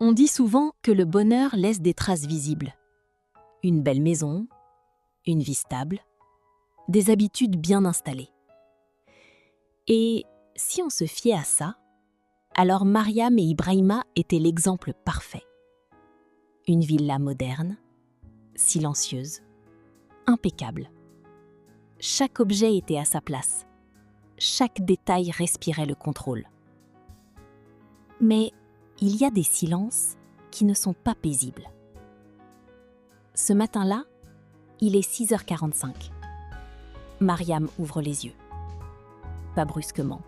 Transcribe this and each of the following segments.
On dit souvent que le bonheur laisse des traces visibles. Une belle maison, une vie stable, des habitudes bien installées. Et si on se fiait à ça, alors Mariam et Ibrahima étaient l'exemple parfait. Une villa moderne, silencieuse, impeccable. Chaque objet était à sa place. Chaque détail respirait le contrôle. Mais il y a des silences qui ne sont pas paisibles. Ce matin-là, il est 6h45. Mariam ouvre les yeux. Pas brusquement,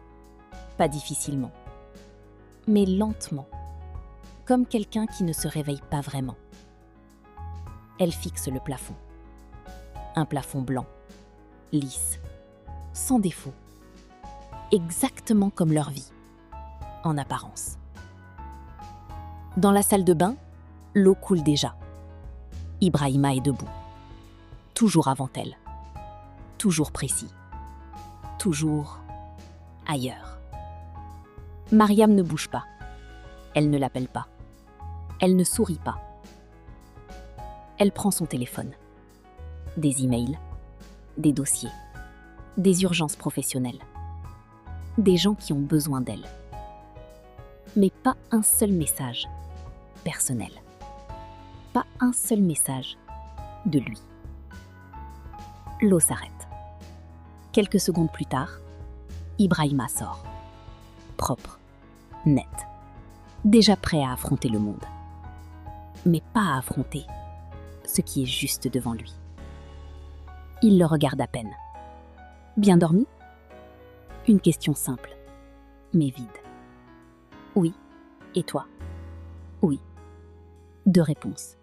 pas difficilement, mais lentement, comme quelqu'un qui ne se réveille pas vraiment. Elle fixe le plafond. Un plafond blanc, lisse, sans défaut, exactement comme leur vie, en apparence. Dans la salle de bain, l'eau coule déjà. Ibrahima est debout, toujours avant elle, toujours précis, toujours ailleurs. Mariam ne bouge pas, elle ne l'appelle pas, elle ne sourit pas. Elle prend son téléphone, des emails, des dossiers, des urgences professionnelles, des gens qui ont besoin d'elle. Mais pas un seul message personnel, pas un seul message de lui. L'eau s'arrête. Quelques secondes plus tard, Ibrahima sort, propre, net, déjà prêt à affronter le monde. Mais pas à affronter ce qui est juste devant lui. Il le regarde à peine. Bien dormi ? Une question simple, mais vide. Oui, et toi ? Oui. 2 réponses.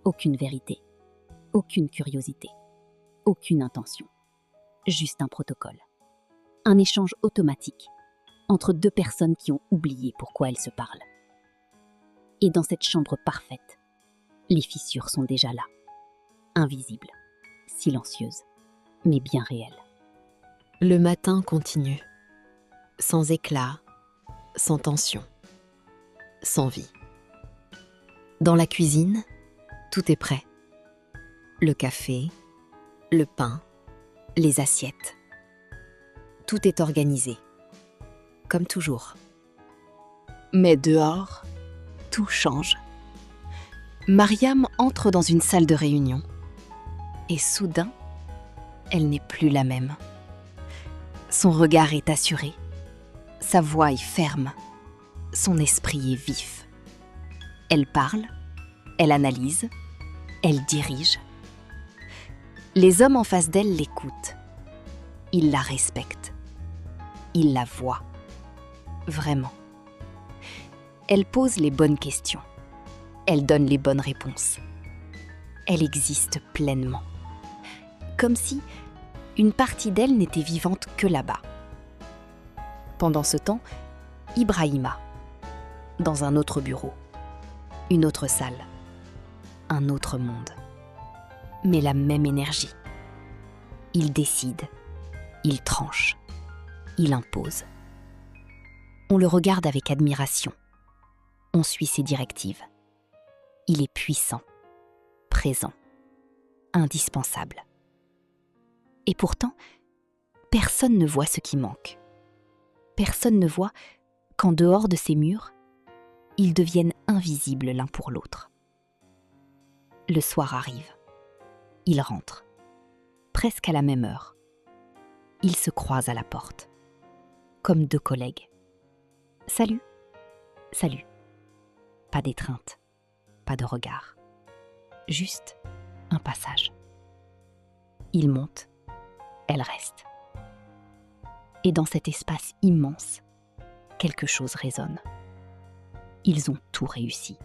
Aucune vérité, aucune curiosité, aucune intention. Juste un protocole. Un échange automatique entre 2 personnes qui ont oublié pourquoi elles se parlent. Et dans cette chambre parfaite, les fissures sont déjà là, invisibles, silencieuses, mais bien réelles. Le matin continue, sans éclat, sans tension, sans vie. Dans la cuisine, tout est prêt. Le café, le pain, les assiettes. Tout est organisé, comme toujours. Mais dehors, tout change. Mariam entre dans une salle de réunion et soudain, elle n'est plus la même. Son regard est assuré, sa voix est ferme, son esprit est vif. Elle parle, elle analyse, elle dirige. Les hommes en face d'elle l'écoutent. Ils la respectent. Ils la voient. Vraiment. Elle pose les bonnes questions. Elle donne les bonnes réponses. Elle existe pleinement. Comme si une partie d'elle n'était vivante que là-bas. Pendant ce temps, Ibrahima, dans un autre bureau, une autre salle, un autre monde. Mais la même énergie. Il décide, il tranche, il impose. On le regarde avec admiration. On suit ses directives. Il est puissant, présent, indispensable. Et pourtant, personne ne voit ce qui manque. Personne ne voit qu'en dehors de ces murs, ils deviennent invisibles l'un pour l'autre. Le soir arrive. Ils rentrent, presque à la même heure. Ils se croisent à la porte, comme 2 collègues. Salut, salut. Pas d'étreinte, pas de regard. Juste un passage. Il monte, elle reste. Et dans cet espace immense, quelque chose résonne. Ils ont tout réussi,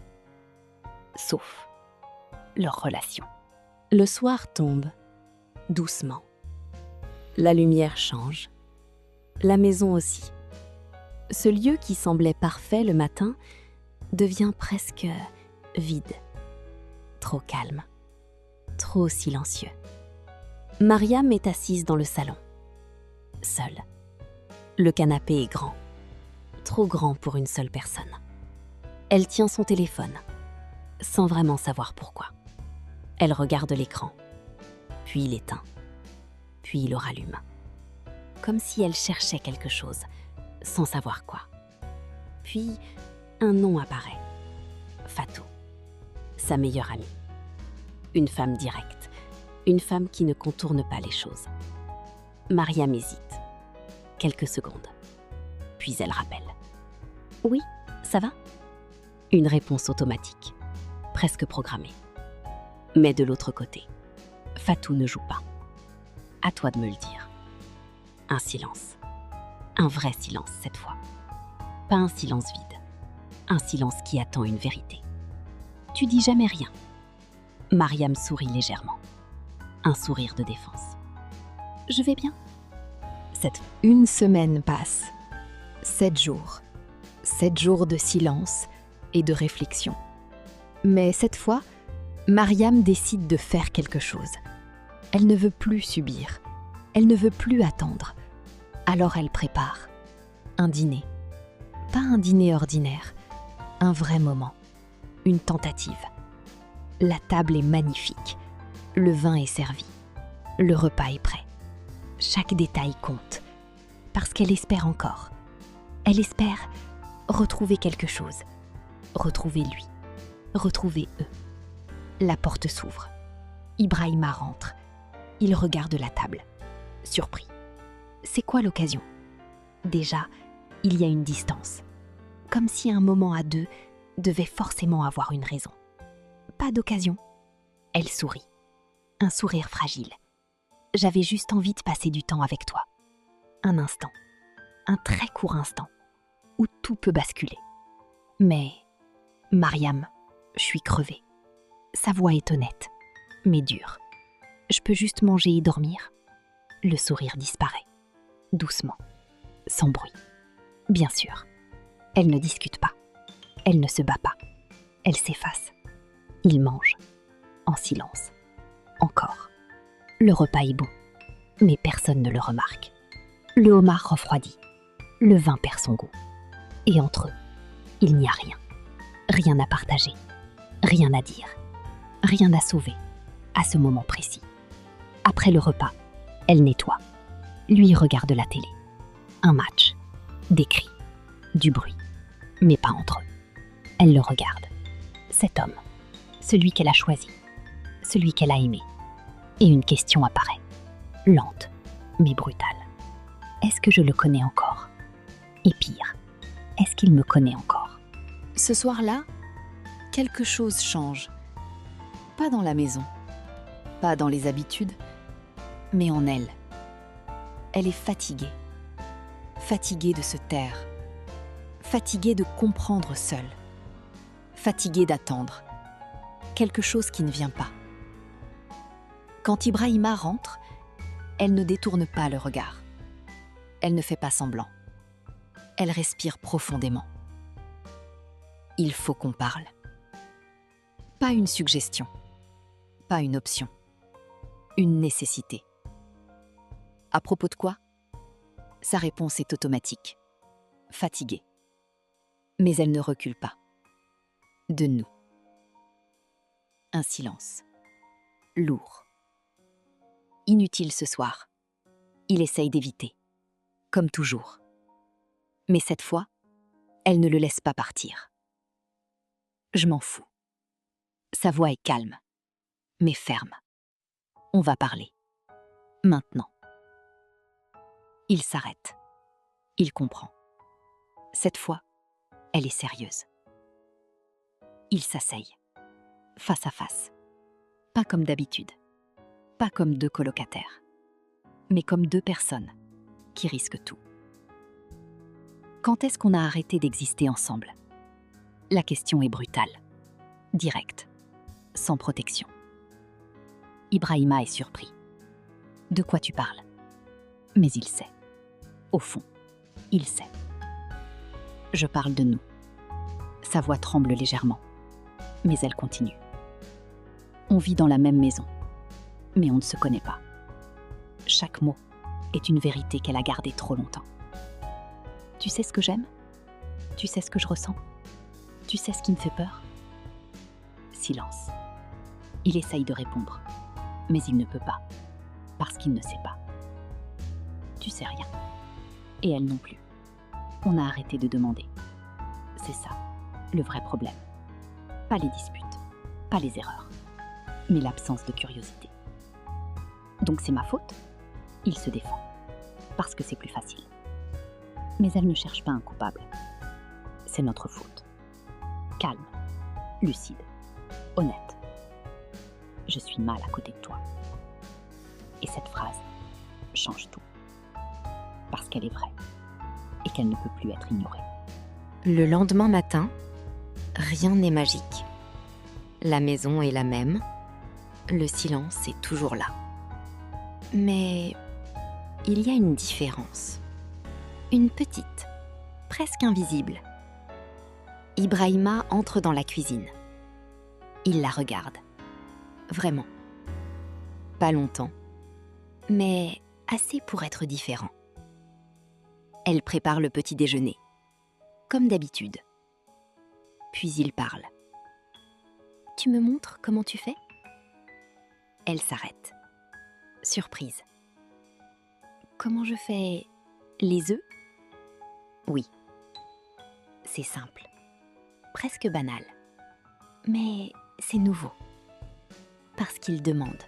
sauf leur relation. Le soir tombe, doucement. La lumière change, la maison aussi. Ce lieu qui semblait parfait le matin devient presque vide, trop calme, trop silencieux. Mariam est assise dans le salon, seule. Le canapé est grand, trop grand pour une seule personne. Elle tient son téléphone, sans vraiment savoir pourquoi. Elle regarde l'écran, puis il éteint, puis il le rallume. Comme si elle cherchait quelque chose, sans savoir quoi. Puis, un nom apparaît. Fatou, sa meilleure amie. Une femme directe, une femme qui ne contourne pas les choses. Mariam hésite. Quelques secondes. Puis elle rappelle. Oui, ça va ? Une réponse automatique, presque programmée. Mais de l'autre côté, Fatou ne joue pas. À toi de me le dire. Un silence. Un vrai silence cette fois. Pas un silence vide. Un silence qui attend une vérité. Tu dis jamais rien. Mariam sourit légèrement. Un sourire de défense. Je vais bien. Une semaine passe. 7 jours. 7 jours de silence et de réflexion. Mais cette fois, Mariam décide de faire quelque chose. Elle ne veut plus subir. Elle ne veut plus attendre. Alors elle prépare un dîner. Pas un dîner ordinaire, un vrai moment, une tentative. La table est magnifique. Le vin est servi. Le repas est prêt. Chaque détail compte. Parce qu'elle espère encore. Elle espère retrouver quelque chose. Retrouver lui. Retrouver eux. La porte s'ouvre. Ibrahima rentre. Il regarde la table. Surpris. C'est quoi l'occasion ? Déjà, il y a une distance. Comme si un moment à deux devait forcément avoir une raison. Pas d'occasion. Elle sourit. Un sourire fragile. J'avais juste envie de passer du temps avec toi. Un instant. Un très court instant. Où tout peut basculer. Mais, Mariam, je suis crevée. Sa voix est honnête, mais dure. Je peux juste manger et dormir. Le sourire disparaît. Doucement. Sans bruit. Bien sûr. Elle ne discute pas. Elle ne se bat pas. Elle s'efface. Il mange. En silence. Encore. Le repas est bon. Mais personne ne le remarque. Le homard refroidit. Le vin perd son goût. Et entre eux, il n'y a rien. Rien à partager. Rien à dire. Rien à sauver. À ce moment précis. Après le repas, elle nettoie. Lui regarde la télé. Un match. Des cris. Du bruit. Mais pas entre eux. Elle le regarde. Cet homme. Celui qu'elle a choisi. Celui qu'elle a aimé. Et une question apparaît. Lente, mais brutale. Est-ce que je le connais encore ? Et pire, est-ce qu'il me connaît encore ? Ce soir-là, quelque chose change. Pas dans la maison, pas dans les habitudes, mais en elle. Elle est fatiguée. Fatiguée de se taire. Fatiguée de comprendre seule. Fatiguée d'attendre. Quelque chose qui ne vient pas. Quand Ibrahima rentre, elle ne détourne pas le regard. Elle ne fait pas semblant. Elle respire profondément. Il faut qu'on parle. Pas une suggestion. Pas une option. Une nécessité. À propos de quoi ? Sa réponse est automatique. Fatiguée. Mais elle ne recule pas. De nous. Un silence. Lourd. Inutile ce soir. Il essaye d'éviter. Comme toujours. Mais cette fois, elle ne le laisse pas partir. Je m'en fous. Sa voix est calme, mais ferme. On va parler. Maintenant. Il s'arrête. Il comprend. Cette fois, elle est sérieuse. Ils s'asseyent. Face à face. Pas comme d'habitude. Pas comme 2 colocataires. Mais comme 2 personnes qui risquent tout. Quand est-ce qu'on a arrêté d'exister ensemble ? La question est brutale, directe, sans protection. Ibrahima est surpris. De quoi tu parles ? Mais il sait. Au fond, il sait. Je parle de nous. Sa voix tremble légèrement, mais elle continue. On vit dans la même maison, mais on ne se connaît pas. Chaque mot est une vérité qu'elle a gardée trop longtemps. Tu sais ce que j'aime ? Tu sais ce que je ressens ? Tu sais ce qui me fait peur? Silence. Il essaye de répondre, mais il ne peut pas, parce qu'il ne sait pas. Tu sais rien. Et elle non plus. On a arrêté de demander. C'est ça, le vrai problème. Pas les disputes, pas les erreurs, mais l'absence de curiosité. Donc c'est ma faute? Il se défend, parce que c'est plus facile. Mais elle ne cherche pas un coupable. C'est notre faute. Calme, lucide, honnête. Je suis mal à côté de toi. Et cette phrase change tout. Parce qu'elle est vraie et qu'elle ne peut plus être ignorée. Le lendemain matin, rien n'est magique. La maison est la même, le silence est toujours là. Mais il y a une différence. Une petite, presque invisible. Ibrahima entre dans la cuisine. Il la regarde. Vraiment. Pas longtemps, mais assez pour être différent. Elle prépare le petit déjeuner, comme d'habitude. Puis il parle. « Tu me montres comment tu fais ?» Elle s'arrête. Surprise. « Comment je fais les œufs ?» Oui. C'est simple, presque banal. Mais c'est nouveau. Parce qu'il demande,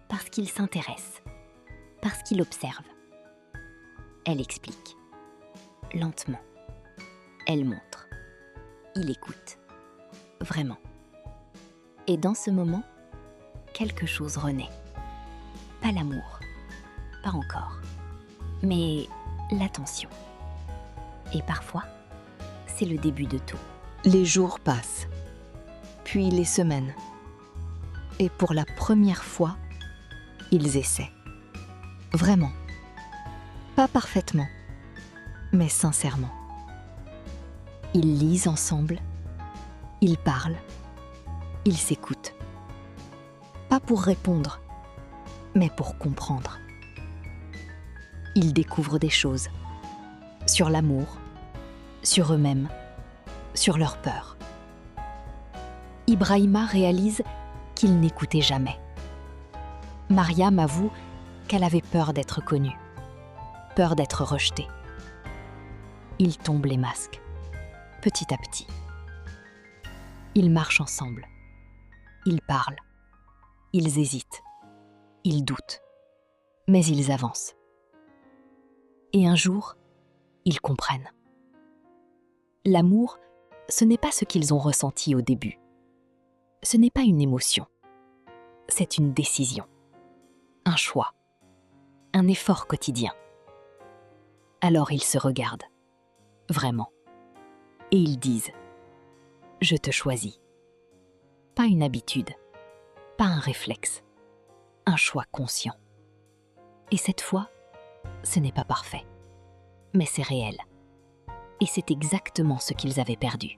parce qu'il s'intéresse, parce qu'il observe. Elle explique, lentement. Elle montre. Il écoute, vraiment. Et dans ce moment, quelque chose renaît. Pas l'amour, pas encore, mais l'attention. Et parfois, c'est le début de tout. Les jours passent, puis les semaines. Et pour la première fois, ils essaient. Vraiment. Pas parfaitement, mais sincèrement. Ils lisent ensemble, ils parlent, ils s'écoutent. Pas pour répondre, mais pour comprendre. Ils découvrent des choses sur l'amour, sur eux-mêmes, sur leur peur. Ibrahima réalise qu'il n'écoutait jamais. Mariam avoue qu'elle avait peur d'être connue, peur d'être rejetée. Ils tombent les masques, petit à petit. Ils marchent ensemble. Ils parlent. Ils hésitent. Ils doutent. Mais ils avancent. Et un jour, ils comprennent. L'amour, ce n'est pas ce qu'ils ont ressenti au début. Ce n'est pas une émotion. C'est une décision. Un choix. Un effort quotidien. Alors ils se regardent. Vraiment. Et ils disent « Je te choisis ». Pas une habitude, pas un réflexe, un choix conscient. Et cette fois, ce n'est pas parfait, mais c'est réel. Et c'est exactement ce qu'ils avaient perdu.